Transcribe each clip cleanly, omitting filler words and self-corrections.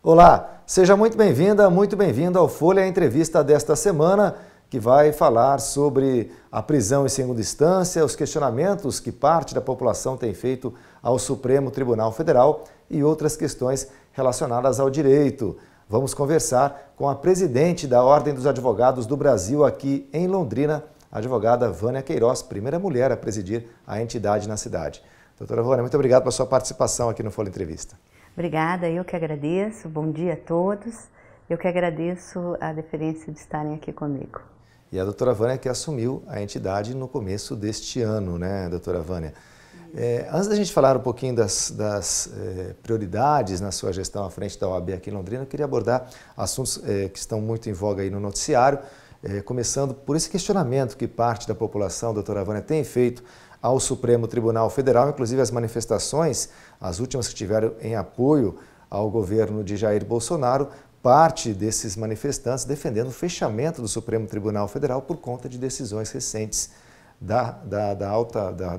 Olá, seja muito bem-vinda, muito bem-vindo ao Folha Entrevista desta semana, que vai falar sobre a prisão em segunda instância, os questionamentos que parte da população tem feito ao Supremo Tribunal Federal e outras questões relacionadas ao direito. Vamos conversar com a presidente da Ordem dos Advogados do Brasil aqui em Londrina, a advogada Vânia Queiroz, primeira mulher a presidir a entidade na cidade. Doutora Vânia, muito obrigado pela sua participação aqui no Folha Entrevista. Obrigada, eu que agradeço. Bom dia a todos. Eu que agradeço a deferência de estarem aqui comigo. E a doutora Vânia que assumiu a entidade no começo deste ano, né, doutora Vânia? Antes da gente falar um pouquinho das prioridades na sua gestão à frente da OAB aqui em Londrina, eu queria abordar assuntos que estão muito em voga aí no noticiário, começando por esse questionamento que parte da população, doutora Vânia, tem feito ao Supremo Tribunal Federal, inclusive as manifestações, as últimas que tiveram em apoio ao governo de Jair Bolsonaro, parte desses manifestantes defendendo o fechamento do Supremo Tribunal Federal por conta de decisões recentes da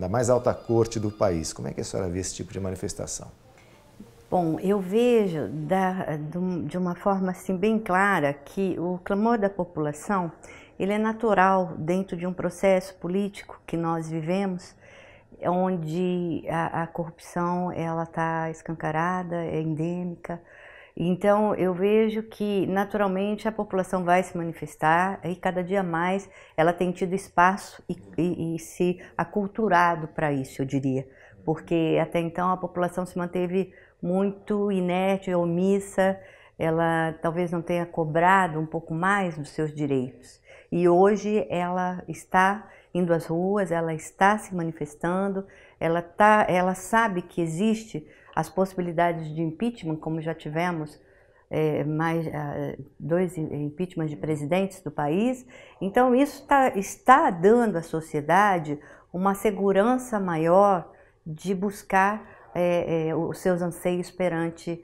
mais alta corte do país. Como é que a senhora vê esse tipo de manifestação? Bom, eu vejo de uma forma assim bem clara que o clamor da população ele é natural dentro de um processo político que nós vivemos, onde a corrupção ela está escancarada, é endêmica. Então eu vejo que naturalmente a população vai se manifestar e cada dia mais ela tem tido espaço e se aculturado para isso, eu diria, porque até então a população se manteve muito inerte, omissa, ela talvez não tenha cobrado um pouco mais dos seus direitos. E hoje ela está indo às ruas, ela está se manifestando, ela sabe que existe as possibilidades de impeachment, como já tivemos dois impeachments de presidentes do país. Então isso está dando à sociedade uma segurança maior de buscar os seus anseios perante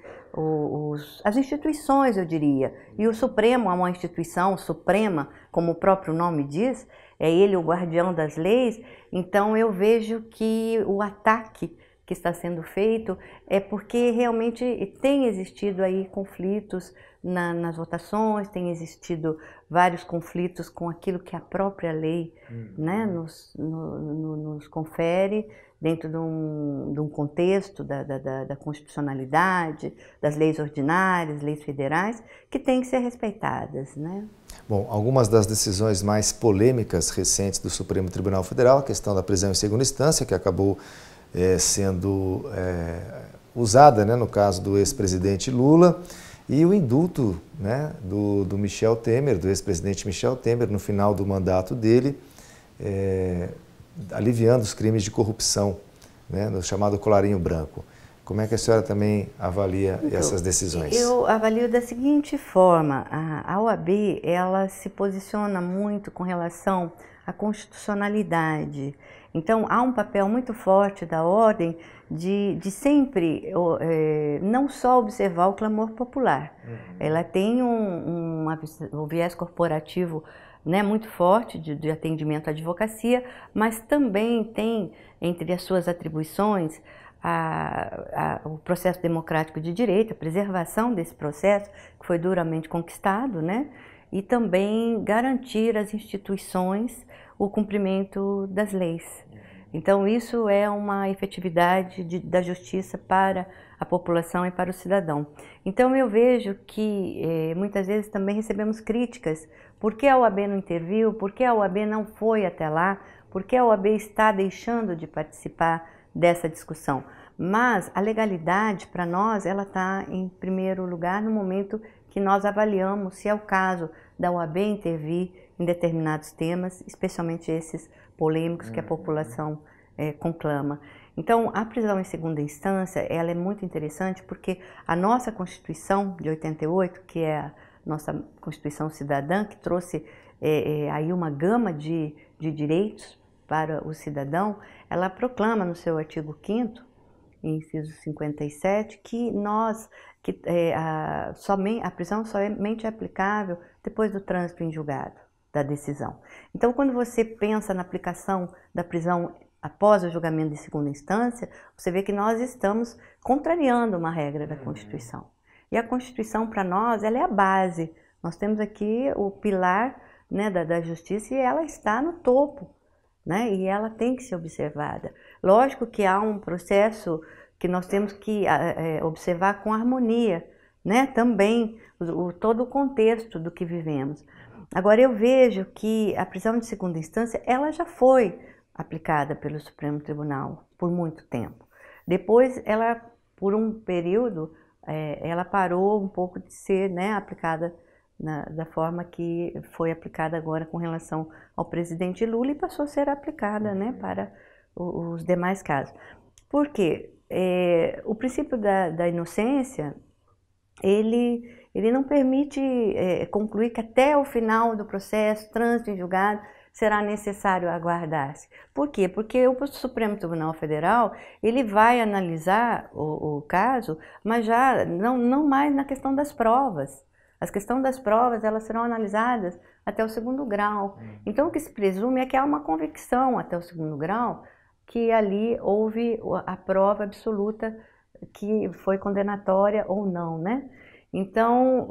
as instituições, eu diria. E o Supremo é uma instituição suprema, como o próprio nome diz, é ele o guardião das leis. Então eu vejo que o ataque que está sendo feito é porque realmente tem existido aí conflitos nas votações, tem existido vários conflitos com aquilo que a própria lei né, nos confere, dentro de um contexto da constitucionalidade, das leis ordinárias, leis federais, que têm que ser respeitadas, né? Bom, algumas das decisões mais polêmicas recentes do Supremo Tribunal Federal, a questão da prisão em segunda instância, que acabou sendo usada, né, no caso do ex-presidente Lula, e o indulto, né, do Michel Temer, do ex-presidente Michel Temer, no final do mandato dele, aliviando os crimes de corrupção, né, no chamado colarinho branco. Como é que a senhora também avalia essas decisões? Eu avalio da seguinte forma: a OAB ela se posiciona muito com relação à constitucionalidade. Então há um papel muito forte da ordem de sempre não só observar o clamor popular. Ela tem um viés corporativo, né, muito forte de atendimento à advocacia, mas também tem entre as suas atribuições o processo democrático de direito, a preservação desse processo que foi duramente conquistado, né, e também garantir às instituições o cumprimento das leis. Então isso é uma efetividade da justiça para a população e para o cidadão. Então eu vejo que muitas vezes também recebemos críticas. Por que a OAB não interviu? Por que a OAB não foi até lá? Por que a OAB está deixando de participar dessa discussão? Mas a legalidade para nós ela está em primeiro lugar no momento que nós avaliamos se é o caso da OAB intervir em determinados temas, especialmente esses polêmicos que a população conclama. Então, a prisão em segunda instância ela é muito interessante porque a nossa Constituição de 88, que é a nossa Constituição Cidadã, que trouxe aí uma gama de direitos para o cidadão, ela proclama no seu artigo 5º, inciso 57, que a prisão somente é aplicável depois do trânsito em julgado da decisão. Então, quando você pensa na aplicação da prisão após o julgamento de segunda instância, você vê que nós estamos contrariando uma regra da Constituição. E a Constituição, para nós, ela é a base. Nós temos aqui o pilar, né, da justiça, e ela está no topo, né, e ela tem que ser observada. Lógico que há um processo que nós temos que observar com harmonia, né, também todo o contexto do que vivemos. Agora, eu vejo que a prisão de segunda instância, ela já foi aplicada pelo Supremo Tribunal por muito tempo. Depois, ela, por um período, ela parou um pouco de ser, né, aplicada da forma que foi aplicada agora com relação ao presidente Lula e passou a ser aplicada, né, para os demais casos. Por quê? O princípio da inocência, ele não permite concluir que até o final do processo, trânsito em julgado, será necessário aguardar-se. Por quê? Porque o Supremo Tribunal Federal, ele vai analisar o caso, mas já não mais na questão das provas. As questões das provas, elas serão analisadas até o segundo grau. Então, o que se presume é que há uma convicção até o segundo grau, que ali houve a prova absoluta que foi condenatória ou não, né? Então,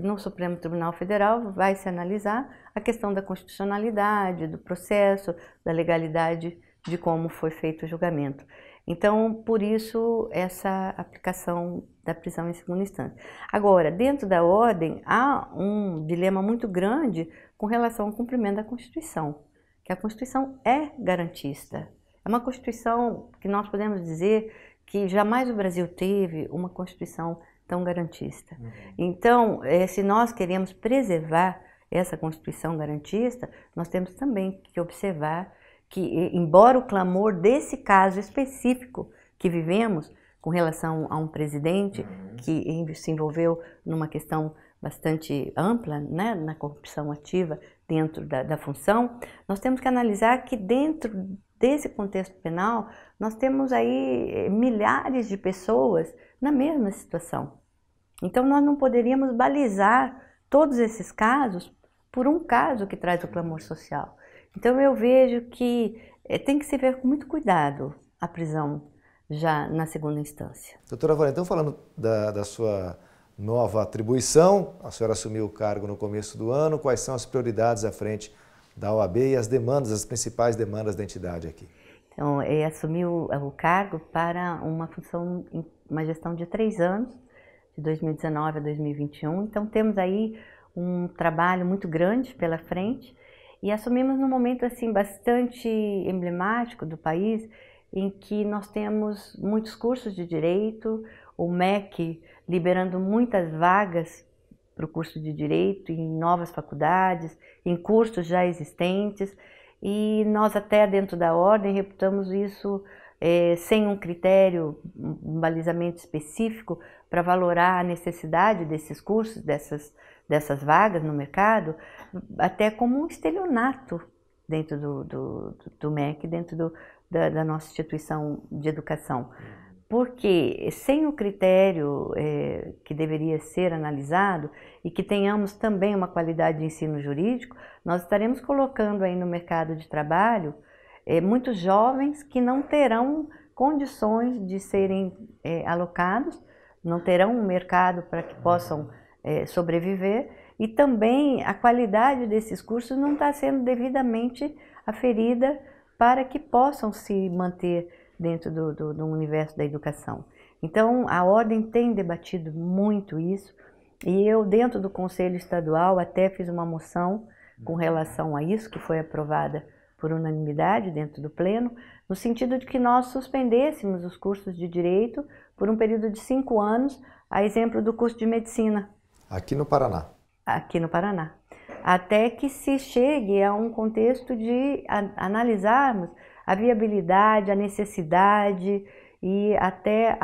no Supremo Tribunal Federal vai se analisar a questão da constitucionalidade, do processo, da legalidade de como foi feito o julgamento. Então, por isso, essa aplicação da prisão em segunda instância. Agora, dentro da ordem, há um dilema muito grande com relação ao cumprimento da Constituição, que a Constituição é garantista. É uma Constituição que nós podemos dizer que jamais o Brasil teve uma Constituição tão garantista. Então, se nós queremos preservar essa Constituição garantista, nós temos também que observar que, embora o clamor desse caso específico que vivemos, com relação a um presidente que se envolveu numa questão bastante ampla, né, na corrupção ativa dentro da função, nós temos que analisar que dentro desse contexto penal, nós temos aí milhares de pessoas na mesma situação. Então, nós não poderíamos balizar todos esses casos por um caso que traz o clamor social. Então, eu vejo que tem que se ver com muito cuidado a prisão já na segunda instância. Doutora Vânia, então falando da sua nova atribuição, a senhora assumiu o cargo no começo do ano, quais são as prioridades à frente da OAB e as demandas, as principais demandas da entidade aqui? Então, assumi o cargo para uma função, uma gestão de 3 anos, de 2019 a 2021, então temos aí um trabalho muito grande pela frente e assumimos num momento assim bastante emblemático do país, em que nós temos muitos cursos de direito, o MEC liberando muitas vagas para o curso de direito em novas faculdades, em cursos já existentes, e nós até dentro da ordem reputamos isso sem um critério, um balizamento específico para valorar a necessidade desses cursos, dessas vagas no mercado, até como um estelionato dentro do MEC, dentro da nossa instituição de educação. Porque sem o critério que deveria ser analisado e que tenhamos também uma qualidade de ensino jurídico, nós estaremos colocando aí no mercado de trabalho muitos jovens que não terão condições de serem alocados, não terão um mercado para que possam sobreviver, e também a qualidade desses cursos não está sendo devidamente aferida para que possam se manter dentro do universo da educação. Então, a ordem tem debatido muito isso, e eu, dentro do Conselho Estadual, até fiz uma moção com relação a isso, que foi aprovada por unanimidade dentro do Pleno, no sentido de que nós suspendêssemos os cursos de Direito por um período de 5 anos, a exemplo do curso de Medicina. Aqui no Paraná. Aqui no Paraná. Até que se chegue a um contexto de analisarmos a viabilidade, a necessidade e até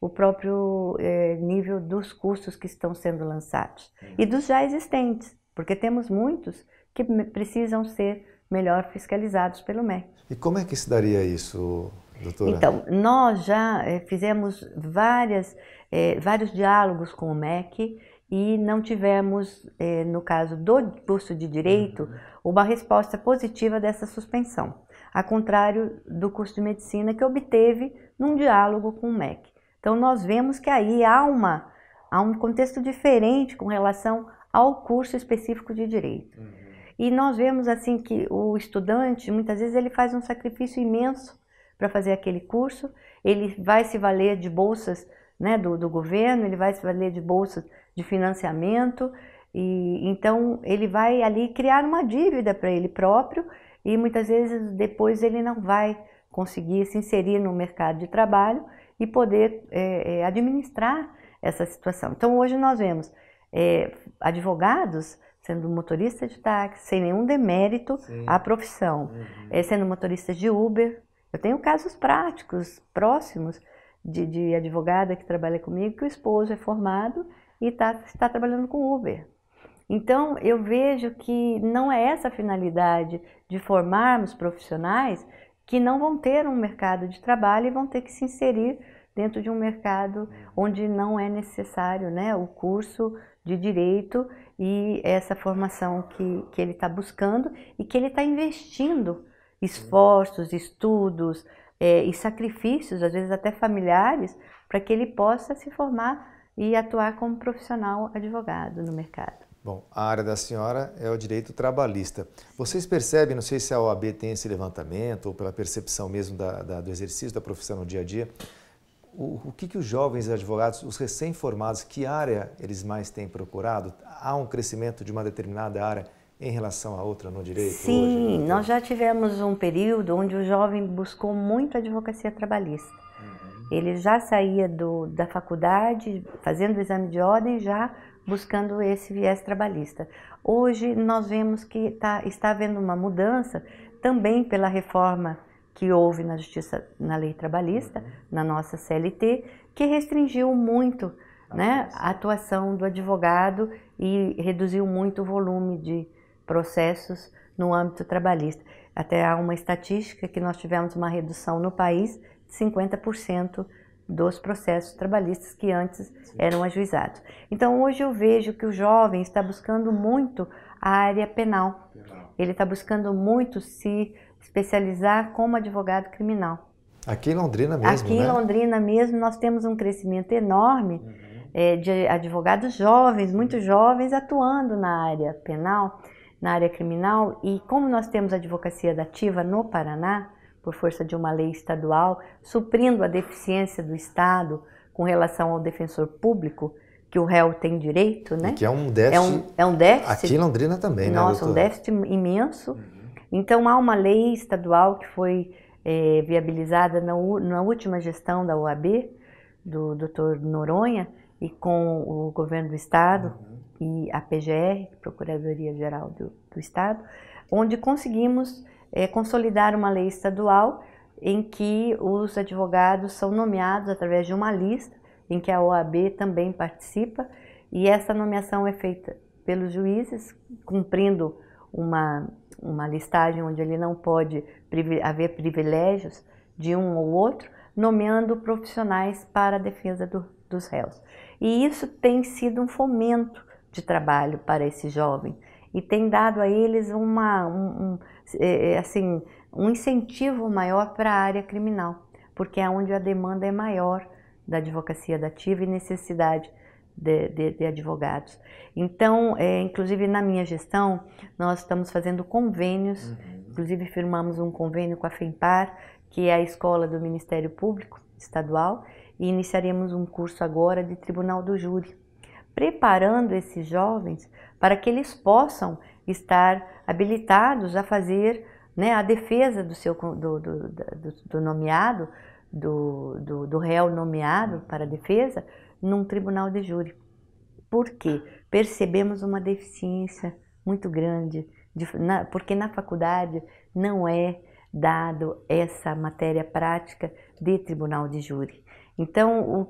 o próprio nível dos cursos que estão sendo lançados e dos já existentes, porque temos muitos que precisam ser melhor fiscalizados pelo MEC. E como é que se daria isso, doutora? Então, nós já fizemos vários diálogos com o MEC e não tivemos, no caso do curso de Direito, uma resposta positiva dessa suspensão, ao contrário do curso de Medicina, que obteve num diálogo com o MEC. Então nós vemos que aí há um contexto diferente com relação ao curso específico de Direito. E nós vemos assim que o estudante, muitas vezes, ele faz um sacrifício imenso para fazer aquele curso, ele vai se valer de bolsas, né, do governo, ele vai se valer de bolsas de financiamento, e então ele vai ali criar uma dívida para ele próprio e muitas vezes depois ele não vai conseguir se inserir no mercado de trabalho e poder administrar essa situação. Então hoje nós vemos advogados sendo motorista de táxi, sem nenhum demérito à profissão, sendo motorista de Uber. Eu tenho casos práticos, próximos, de advogada que trabalha comigo, que o esposo é formado e está trabalhando com Uber. Então, eu vejo que não é essa a finalidade de formarmos profissionais que não vão ter um mercado de trabalho e vão ter que se inserir dentro de um mercado onde não é necessário, né, o curso de direito e essa formação que ele está buscando e que ele está investindo esforços, estudos e sacrifícios, às vezes até familiares, para que ele possa se formar e atuar como profissional advogado no mercado. Bom, a área da senhora é o direito trabalhista. Vocês percebem, não sei se a OAB tem esse levantamento ou pela percepção mesmo do exercício da profissão no dia a dia, o que os jovens advogados, os recém-formados, que área eles mais têm procurado? Há um crescimento de uma determinada área em relação a outra no direito? Sim, hoje? Nós já tivemos um período onde o jovem buscou muito a advocacia trabalhista. Ele já saía da faculdade, fazendo o exame de ordem, já buscando esse viés trabalhista. Hoje nós vemos que está havendo uma mudança também pela reforma que houve na Justiça, na lei trabalhista, na nossa CLT, que restringiu muito, né, a atuação do advogado e reduziu muito o volume de processos no âmbito trabalhista. Até há uma estatística que nós tivemos uma redução no país de 50% dos processos trabalhistas que antes eram ajuizados. Então hoje eu vejo que o jovem está buscando muito a área penal. Ele está buscando muito se especializar como advogado criminal. Aqui em Londrina mesmo, Aqui em Londrina mesmo nós temos um crescimento enorme de advogados jovens, muito jovens, atuando na área penal, na área criminal. E como nós temos a advocacia dativa no Paraná, por força de uma lei estadual, suprindo a deficiência do Estado com relação ao defensor público, que o réu tem direito, né? E que é um déficit, é um déficit. Aqui em Londrina também, né, Nossa, um déficit imenso. Então há uma lei estadual que foi viabilizada na última gestão da OAB, do Dr. Noronha, e com o governo do Estado e a PGR, Procuradoria-Geral do Estado, onde conseguimos consolidar uma lei estadual em que os advogados são nomeados através de uma lista, em que a OAB também participa, e essa nomeação é feita pelos juízes, cumprindo uma listagem onde ele não pode haver privilégios de um ou outro, nomeando profissionais para a defesa dos réus. E isso tem sido um fomento de trabalho para esse jovem e tem dado a eles um incentivo maior para a área criminal, porque é onde a demanda é maior da advocacia dativa e necessidade de advogados. Então, inclusive na minha gestão, nós estamos fazendo convênios, inclusive firmamos um convênio com a FEMPAR, que é a escola do Ministério Público Estadual, e iniciaremos um curso agora de Tribunal do Júri, preparando esses jovens para que eles possam estar habilitados a fazer, né, a defesa do nomeado, do réu nomeado para a defesa, num tribunal de júri. Por quê? Percebemos uma deficiência muito grande, porque na faculdade não é dado essa matéria prática de tribunal de júri. Então,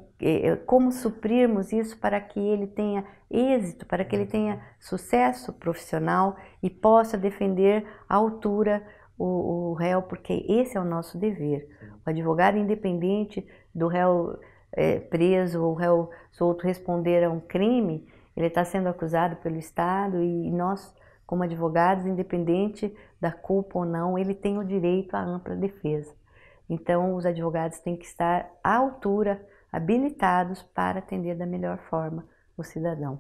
como suprirmos isso para que ele tenha êxito, para que ele tenha sucesso profissional e possa defender à altura o réu, porque esse é o nosso dever. O advogado, independente do réu preso ou réu solto responder a um crime, ele está sendo acusado pelo Estado e nós, como advogados, independente da culpa ou não, ele tem o direito à ampla defesa. Então, os advogados têm que estar à altura habilitados para atender da melhor forma o cidadão.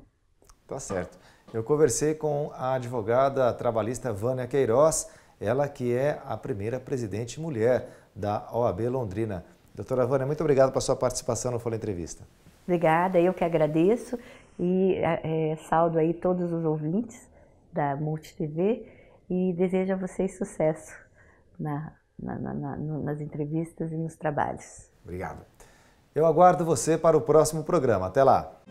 Tá certo. Eu conversei com a advogada trabalhista Vânia Queiroz, ela que é a primeira presidente mulher da OAB Londrina. Doutora Vânia, muito obrigado pela sua participação no Folha Entrevista. Obrigada, eu que agradeço e saúdo aí todos os ouvintes da Multi TV e desejo a vocês sucesso nas entrevistas e nos trabalhos. Obrigado. Eu aguardo você para o próximo programa. Até lá!